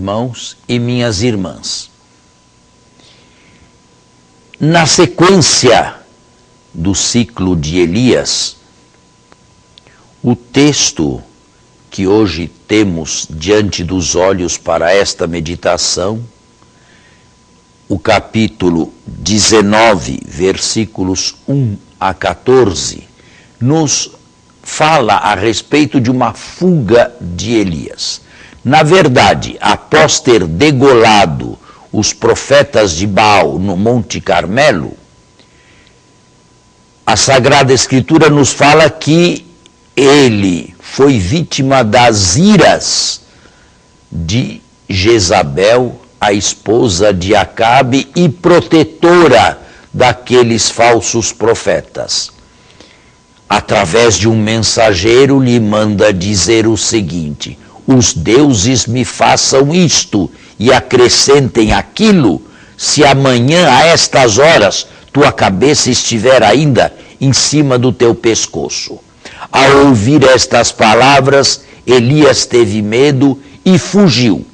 irmãos e minhas irmãs. Na sequência do ciclo de Elias, o texto que hoje temos diante dos olhos para esta meditação, o capítulo 19, versículos 1 a 14, nos fala a respeito de uma fuga de Elias. Na verdade, após ter degolado os profetas de Baal no Monte Carmelo, a Sagrada Escritura nos fala que ele foi vítima das iras de Jezabel, a esposa de Acabe e protetora daqueles falsos profetas. Através de um mensageiro lhe manda dizer o seguinte: os deuses me façam isto e acrescentem aquilo, se amanhã a estas horas tua cabeça estiver ainda em cima do teu pescoço. Ao ouvir estas palavras, Elias teve medo e fugiu.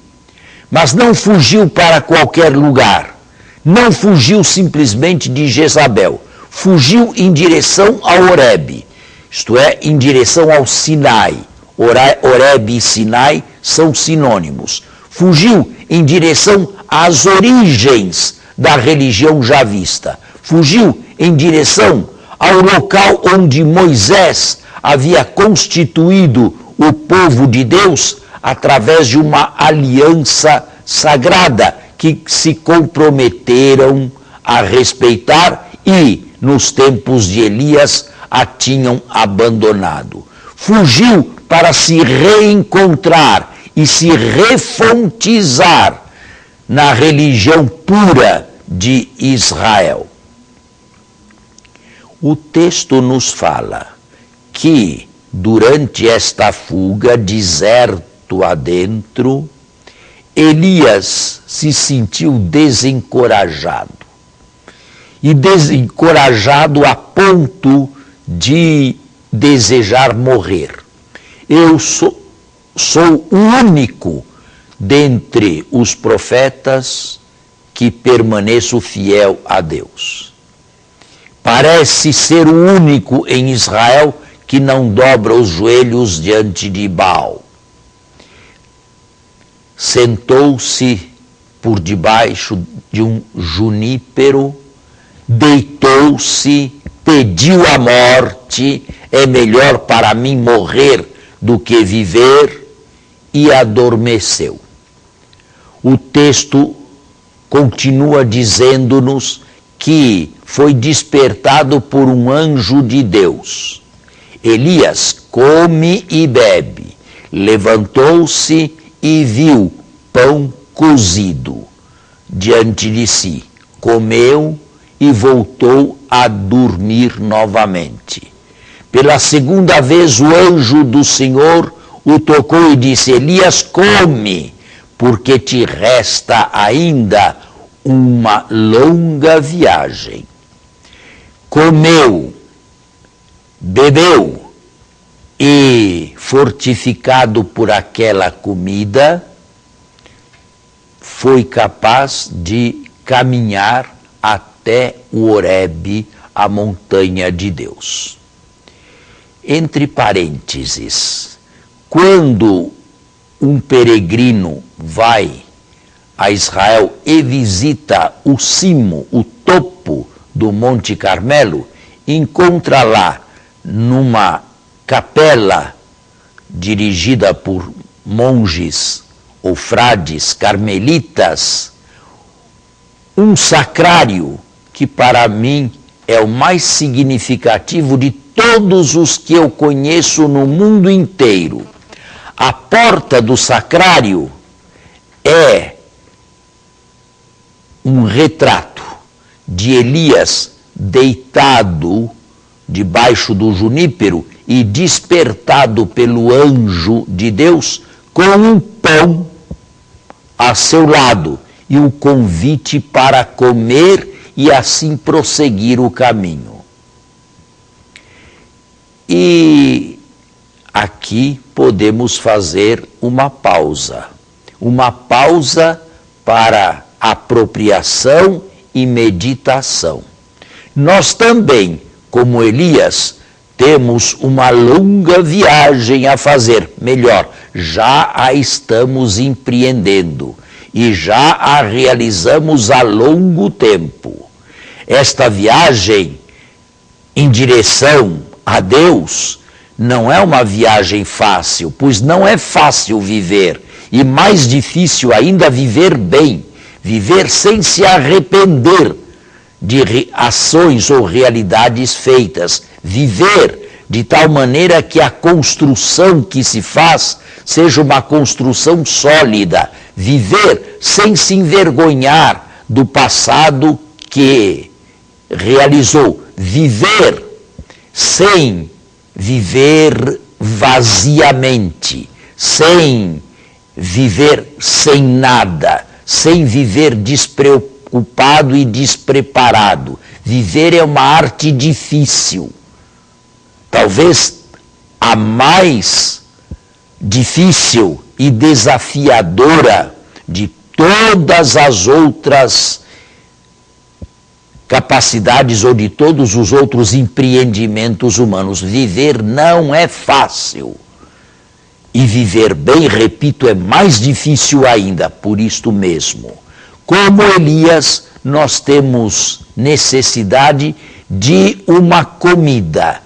Mas não fugiu para qualquer lugar. Não fugiu simplesmente de Jezabel. Fugiu em direção a Horebe, isto é, em direção ao Sinai. Horebe e Sinai são sinônimos. Fugiu em direção às origens da religião javista. Fugiu em direção ao local onde Moisés havia constituído o povo de Deus através de uma aliança sagrada que se comprometeram a respeitar e, nos tempos de Elias, a tinham abandonado. Fugiu para se reencontrar e se refontizar na religião pura de Israel. O texto nos fala que, durante esta fuga, deserto adentro, Elias se sentiu desencorajado. E desencorajado a ponto de desejar morrer. Eu sou o único dentre os profetas que permaneço fiel a Deus. Parece ser o único em Israel que não dobra os joelhos diante de Baal. Sentou-se por debaixo de um junípero, deitou-se, pediu a morte, é melhor para mim morrer do que viver, e adormeceu. O texto continua dizendo-nos que foi despertado por um anjo de Deus. Elias come e bebe, levantou-se e viu pão cozido diante de si, comeu e voltou a dormir novamente. Pela segunda vez o anjo do Senhor o tocou e disse: Elias, come, porque te resta ainda uma longa viagem. Comeu, bebeu e, fortificado por aquela comida, foi capaz de caminhar até o Horebe, a montanha de Deus. Entre parênteses, quando um peregrino vai a Israel e visita o cimo, o topo do Monte Carmelo, encontra lá, numa capela dirigida por monges ou frades carmelitas, um sacrário que para mim é o mais significativo de todos os que eu conheço no mundo inteiro. A porta do sacrário é um retrato de Elias deitado debaixo do junípero e despertado pelo anjo de Deus com um pão a seu lado e o convite para comer e assim prosseguir o caminho. E aqui podemos fazer uma pausa. uma pausa para apropriação e meditação. Nós também, como Elias, temos uma longa viagem a fazer. Melhor, já a estamos empreendendo e já a realizamos há longo tempo. Esta viagem em direção a Deus não é uma viagem fácil, pois não é fácil viver, e mais difícil ainda viver bem, viver sem se arrepender de ações ou realidades feitas, viver de tal maneira que a construção que se faz seja uma construção sólida, viver sem se envergonhar do passado que realizou, viver sem viver vaziamente, sem viver sem nada, sem viver despreocupado e despreparado. Viver é uma arte difícil, talvez a mais difícil e desafiadora de todas as outras capacidades ou de todos os outros empreendimentos humanos. Viver não é fácil. E viver bem, repito, é mais difícil ainda, por isto mesmo. Como Elias, nós temos necessidade de uma comida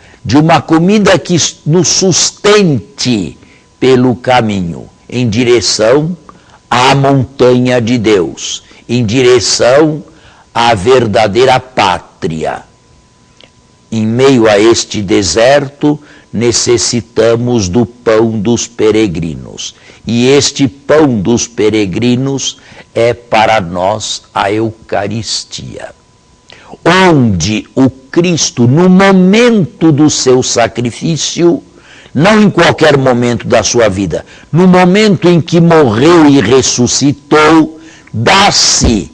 que nos sustente pelo caminho, em direção à montanha de Deus, em direção à verdadeira pátria. Em meio a este deserto, necessitamos do pão dos peregrinos. E este pão dos peregrinos é para nós a Eucaristia, onde o Cristo, no momento do seu sacrifício, não em qualquer momento da sua vida, no momento em que morreu e ressuscitou, dá-se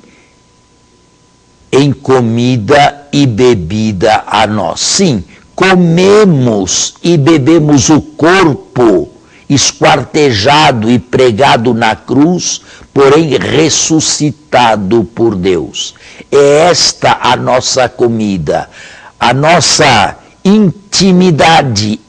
em comida e bebida a nós. Sim, comemos e bebemos o corpo esquartejado e pregado na cruz, porém ressuscitado por Deus. É esta a nossa comida, a nossa intimidade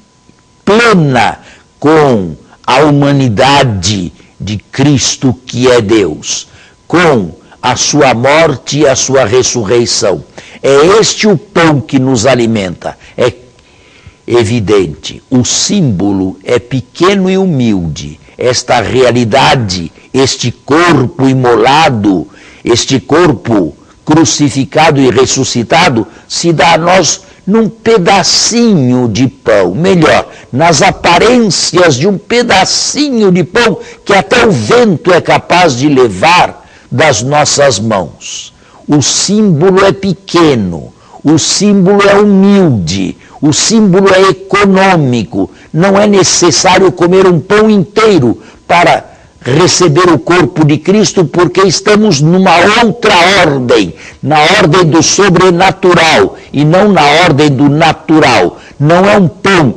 plena com a humanidade de Cristo, que é Deus, com a sua morte e a sua ressurreição. É este o pão que nos alimenta. É evidente, o símbolo é pequeno e humilde. Esta realidade, este corpo imolado, este corpo crucificado e ressuscitado, se dá a nós num pedacinho de pão, melhor, nas aparências de um pedacinho de pão que até o vento é capaz de levar das nossas mãos. O símbolo é pequeno, o símbolo é humilde, o símbolo é econômico. Não é necessário comer um pão inteiro para receber o corpo de Cristo, porque estamos numa outra ordem, na ordem do sobrenatural e não na ordem do natural. Não é um pão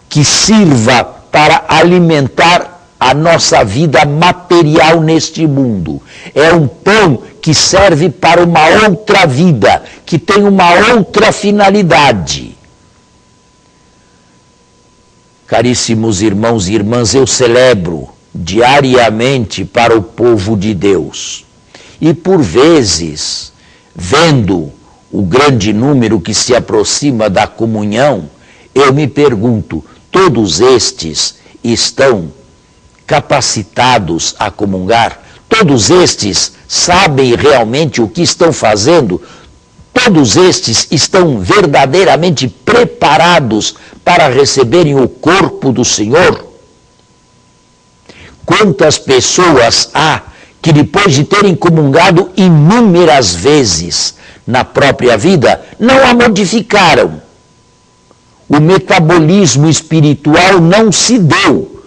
que sirva para alimentar a nossa vida material neste mundo. É um pão que serve para uma outra vida, que tem uma outra finalidade. Caríssimos irmãos e irmãs, eu celebro diariamente para o povo de Deus. E por vezes, vendo o grande número que se aproxima da comunhão, eu me pergunto, todos estes estão capacitados a comungar? Todos estes sabem realmente o que estão fazendo? Todos estes estão verdadeiramente preparados para receberem o corpo do Senhor? Quantas pessoas há que, depois de terem comungado inúmeras vezes na própria vida, não a modificaram? O metabolismo espiritual não se deu.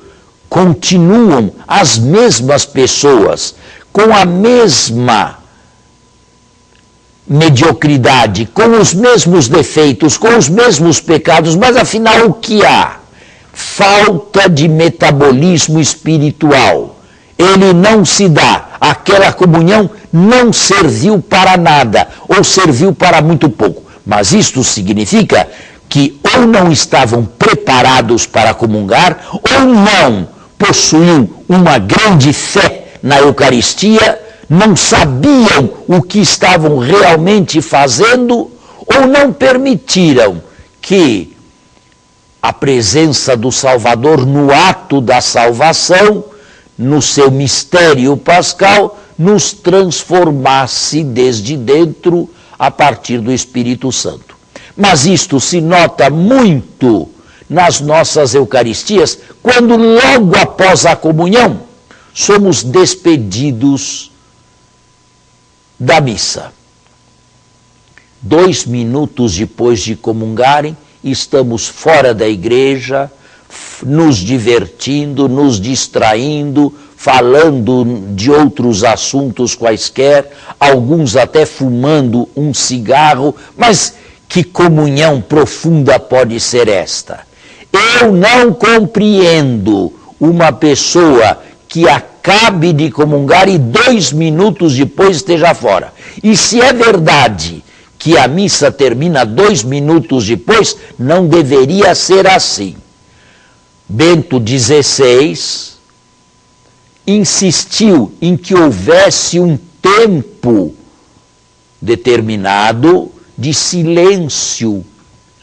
Continuam as mesmas pessoas, com a mesma mediocridade, com os mesmos defeitos, com os mesmos pecados, mas afinal o que há? Falta de metabolismo espiritual. ele não se dá. Aquela comunhão não serviu para nada, ou serviu para muito pouco. Mas isto significa que ou não estavam preparados para comungar, ou não possuíam uma grande fé na Eucaristia, não sabiam o que estavam realmente fazendo, ou não permitiram que a presença do Salvador no ato da salvação, no seu mistério pascal, nos transformasse desde dentro a partir do Espírito Santo. Mas isto se nota muito nas nossas Eucaristias, quando logo após a comunhão somos despedidos da missa. 2 minutos depois de comungarem, estamos fora da igreja, nos divertindo, nos distraindo, falando de outros assuntos quaisquer, alguns até fumando um cigarro, mas que comunhão profunda pode ser esta? Eu não compreendo uma pessoa que acabe de comungar e 2 minutos depois esteja fora. E se é verdade que a missa termina 2 minutos depois, não deveria ser assim. Bento XVI insistiu em que houvesse um tempo determinado de silêncio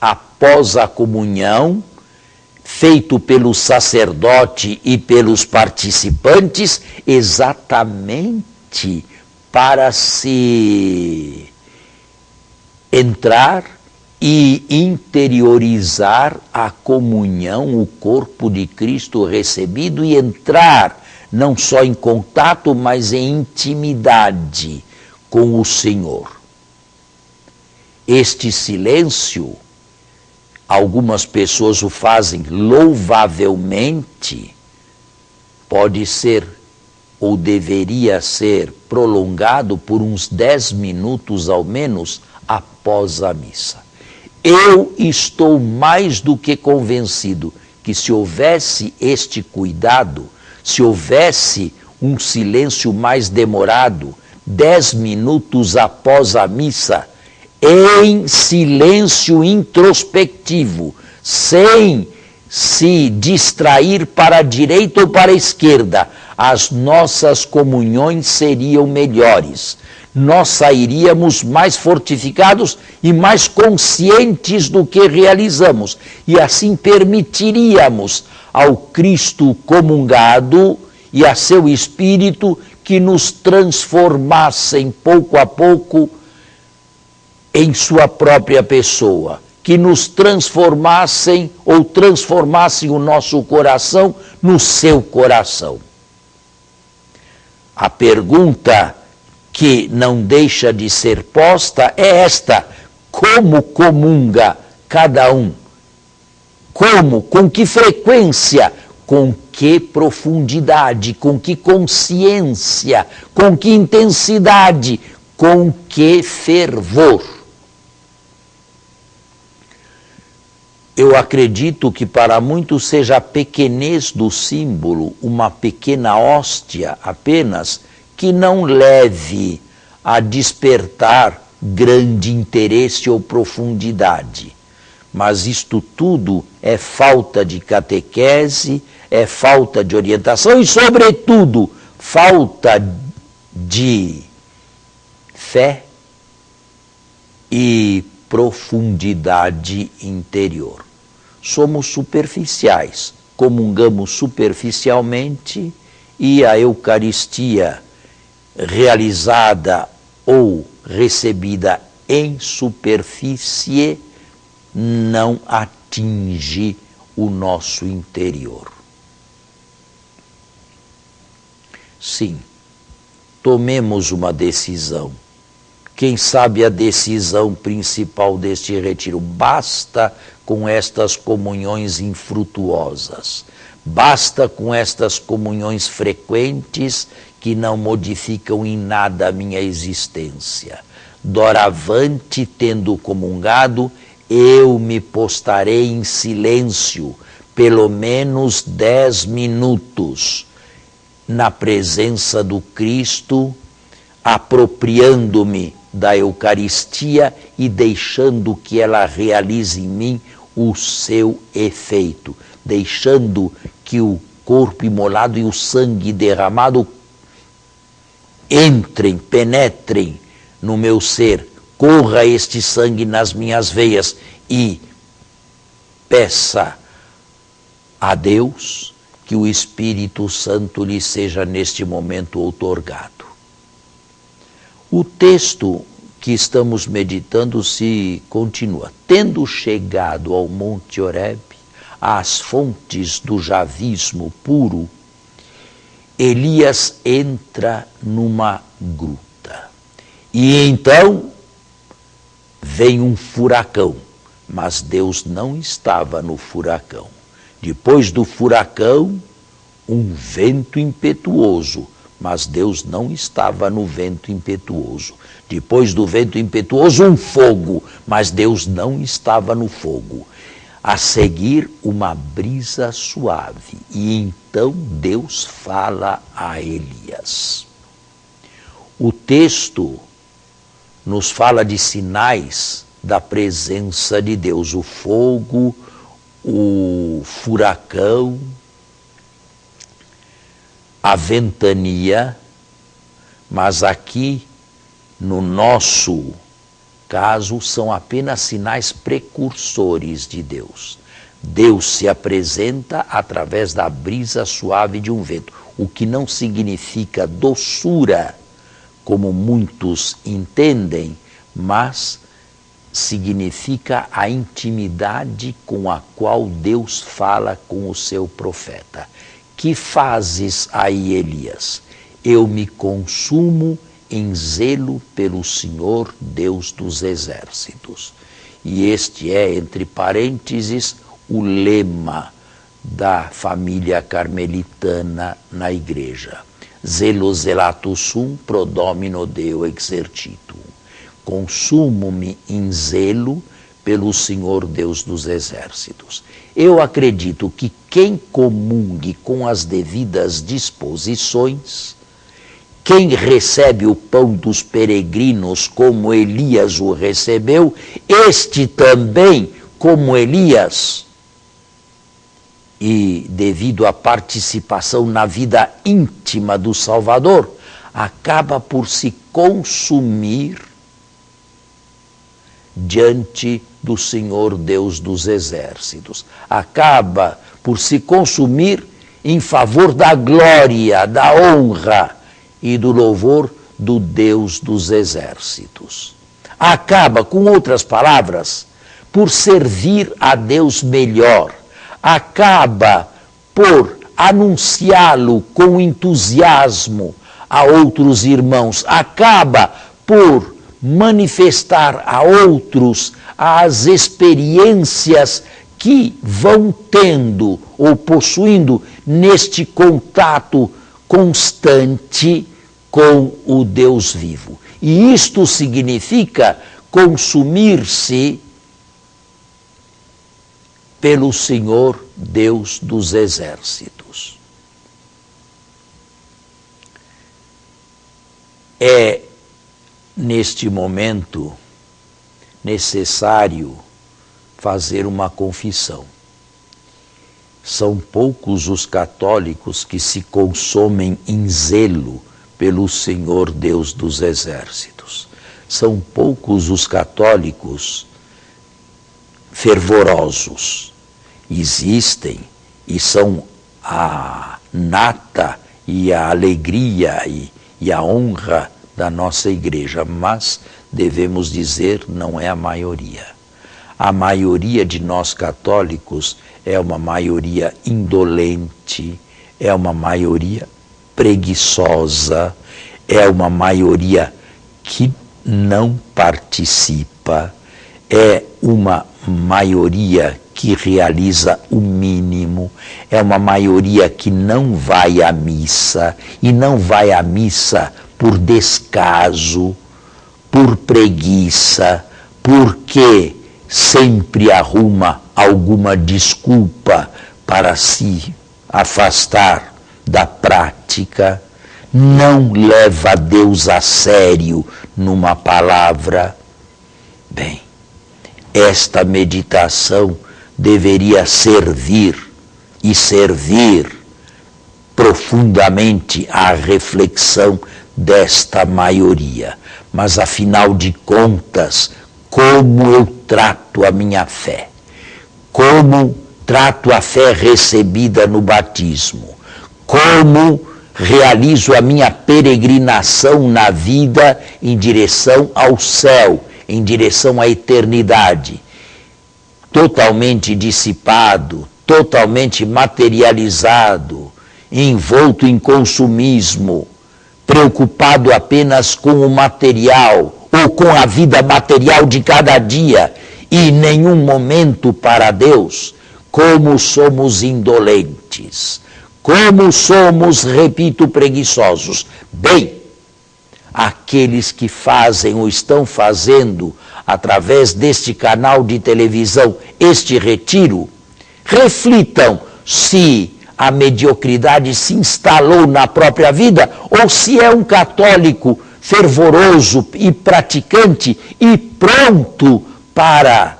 após a comunhão, feito pelo sacerdote e pelos participantes, exatamente para se entrar e interiorizar a comunhão, o corpo de Cristo recebido, e entrar não só em contato, mas em intimidade com o Senhor. Este silêncio, algumas pessoas o fazem louvavelmente, pode ser ou deveria ser prolongado por uns 10 minutos ao menos após a missa. Eu estou mais do que convencido que se houvesse este cuidado, se houvesse um silêncio mais demorado, 10 minutos após a missa, em silêncio introspectivo, sem se distrair para a direita ou para a esquerda, as nossas comunhões seriam melhores. Nós sairíamos mais fortificados e mais conscientes do que realizamos. E assim permitiríamos ao Cristo comungado e a seu Espírito que nos transformassem pouco a pouco em sua própria pessoa, que nos transformassem ou transformassem o nosso coração no seu coração. A pergunta que não deixa de ser posta é esta: como comunga cada um? Como? Com que frequência? Com que profundidade? Com que consciência? Com que intensidade? Com que fervor? Eu acredito que para muitos seja a pequenez do símbolo, uma pequena hóstia apenas, que não leve a despertar grande interesse ou profundidade. Mas isto tudo é falta de catequese, é falta de orientação e, sobretudo, falta de fé e profundidade interior. Somos superficiais, comungamos superficialmente e a Eucaristia realizada ou recebida em superfície não atinge o nosso interior. Sim, tomemos uma decisão. Quem sabe a decisão principal deste retiro? Basta com estas comunhões infrutuosas. Basta com estas comunhões frequentes que não modificam em nada a minha existência. Doravante, tendo comungado, eu me postarei em silêncio, pelo menos 10 minutos, na presença do Cristo, apropriando-me da Eucaristia e deixando que ela realize em mim o seu efeito, deixando que o corpo imolado e o sangue derramado entrem, penetrem no meu ser, corra este sangue nas minhas veias e peça a Deus que o Espírito Santo lhe seja neste momento outorgado. O texto que estamos meditando se continua. Tendo chegado ao Monte Horebe, às fontes do javismo puro, Elias entra numa gruta. E então vem um furacão, mas Deus não estava no furacão. Depois do furacão, um vento impetuoso, mas Deus não estava no vento impetuoso. Depois do vento impetuoso, um fogo, mas Deus não estava no fogo. A seguir, uma brisa suave, e então Deus fala a Elias. O texto nos fala de sinais da presença de Deus, o fogo, o furacão, a ventania, mas aqui, no nosso caso, são apenas sinais precursores de Deus. Deus se apresenta através da brisa suave de um vento, o que não significa doçura, como muitos entendem, mas significa a intimidade com a qual Deus fala com o seu profeta. Que fazes aí, Elias? Eu me consumo em zelo pelo Senhor Deus dos exércitos. E este é, entre parênteses, o lema da família carmelitana na igreja. Zelo zelatus sum pro domino Deo exercitum. Consumo-me em zelo pelo Senhor Deus dos exércitos. Eu acredito que quem comungue com as devidas disposições, quem recebe o pão dos peregrinos como Elias o recebeu, este também, como Elias, e devido à participação na vida íntima do Salvador, acaba por se consumir diante do Senhor Deus dos exércitos. Acaba por se consumir em favor da glória, da honra e do louvor do Deus dos exércitos. Acaba, com outras palavras, por servir a Deus melhor. Acaba por anunciá-lo com entusiasmo a outros irmãos. Acaba por manifestar a outros as experiências que vão tendo ou possuindo neste contato constante com o Deus vivo. E isto significa consumir-se pelo Senhor Deus dos exércitos. É neste momento necessário fazer uma confissão. São poucos os católicos que se consomem em zelo pelo Senhor Deus dos exércitos. São poucos os católicos fervorosos. Existem e são a nata e a alegria e a honra da nossa igreja, mas devemos dizer, não é a maioria. A maioria de nós católicos é uma maioria indolente, é uma maioria preguiçosa, é uma maioria que não participa, é uma maioria que realiza o mínimo, é uma maioria que não vai à missa, e não vai à missa por descaso, por preguiça, porque sempre arruma alguma desculpa para se afastar da prática prática, não leva Deus a sério numa palavra. Bem, esta meditação deveria servir profundamente à reflexão desta maioria. Mas, afinal de contas, como eu trato a minha fé? Como trato a fé recebida no batismo? Como realizo a minha peregrinação na vida em direção ao céu, em direção à eternidade? Totalmente dissipado, totalmente materializado, envolto em consumismo, preocupado apenas com o material ou com a vida material de cada dia e nenhum momento para Deus. Como somos indolentes, como somos, repito, preguiçosos. Bem, aqueles que fazem ou estão fazendo através deste canal de televisão este retiro, reflitam se a mediocridade se instalou na própria vida ou se é um católico fervoroso e praticante e pronto para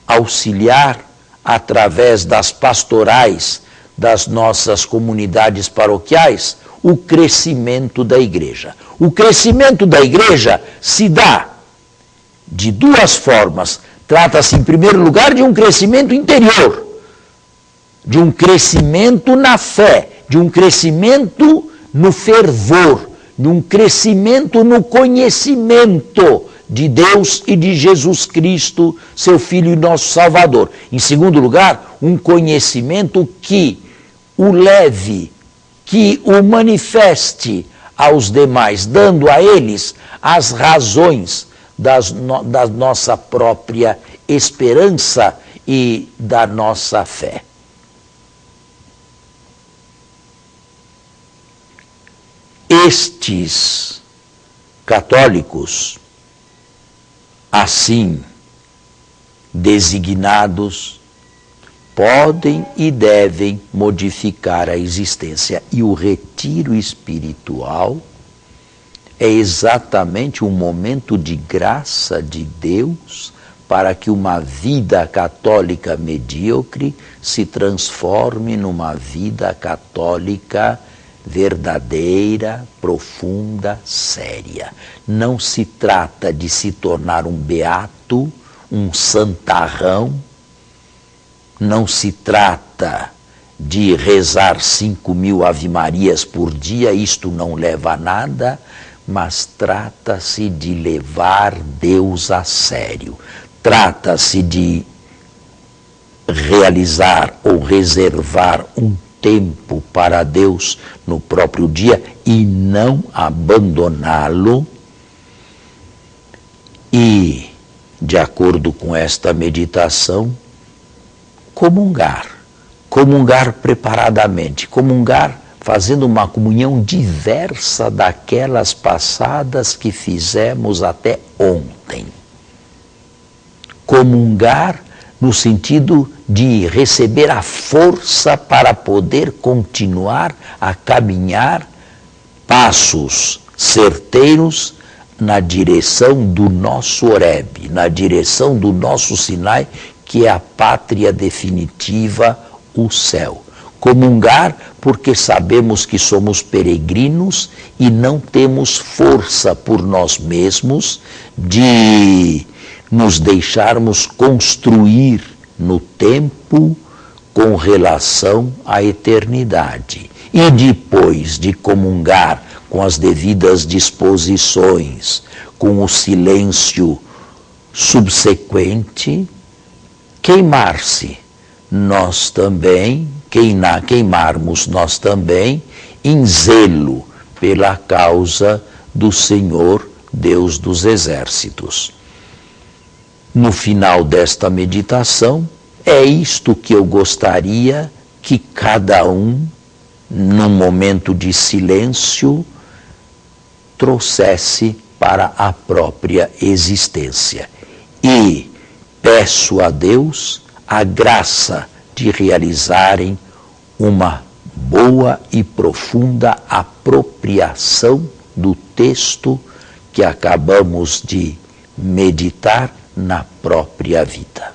auxiliar através das pastorais das nossas comunidades paroquiais o crescimento da igreja. O crescimento da igreja se dá de duas formas. Trata-se, em primeiro lugar, de um crescimento interior, de um crescimento na fé, de um crescimento no fervor, de um crescimento no conhecimento de Deus e de Jesus Cristo, seu Filho e nosso Salvador. Em segundo lugar, um conhecimento que o leve, que o manifeste aos demais, dando a eles as razões da nossa própria esperança e da nossa fé. Estes católicos, assim designados, podem e devem modificar a existência. E o retiro espiritual é exatamente um momento de graça de Deus para que uma vida católica medíocre se transforme numa vida católica verdadeira, profunda, séria. Não se trata de se tornar um beato, um santarrão, não se trata de rezar 5.000 ave-marias por dia, isto não leva a nada, mas trata-se de levar Deus a sério. Trata-se de realizar ou reservar um tempo para Deus no próprio dia e não abandoná-lo. E, de acordo com esta meditação, comungar preparadamente, comungar fazendo uma comunhão diversa daquelas passadas que fizemos até ontem. Comungar no sentido de receber a força para poder continuar a caminhar passos certeiros na direção do nosso Horebe, na direção do nosso Sinai, que é a pátria definitiva, o céu. Comungar porque sabemos que somos peregrinos e não temos força por nós mesmos de nos deixarmos construir no tempo com relação à eternidade. E depois de comungar com as devidas disposições, com o silêncio subsequente, queimar-se nós também, queimarmos nós também em zelo pela causa do Senhor Deus dos Exércitos. No final desta meditação, é isto que eu gostaria que cada um, num momento de silêncio, trouxesse para a própria existência. E peço a Deus a graça de realizarem uma boa e profunda apropriação do texto que acabamos de meditar na própria vida.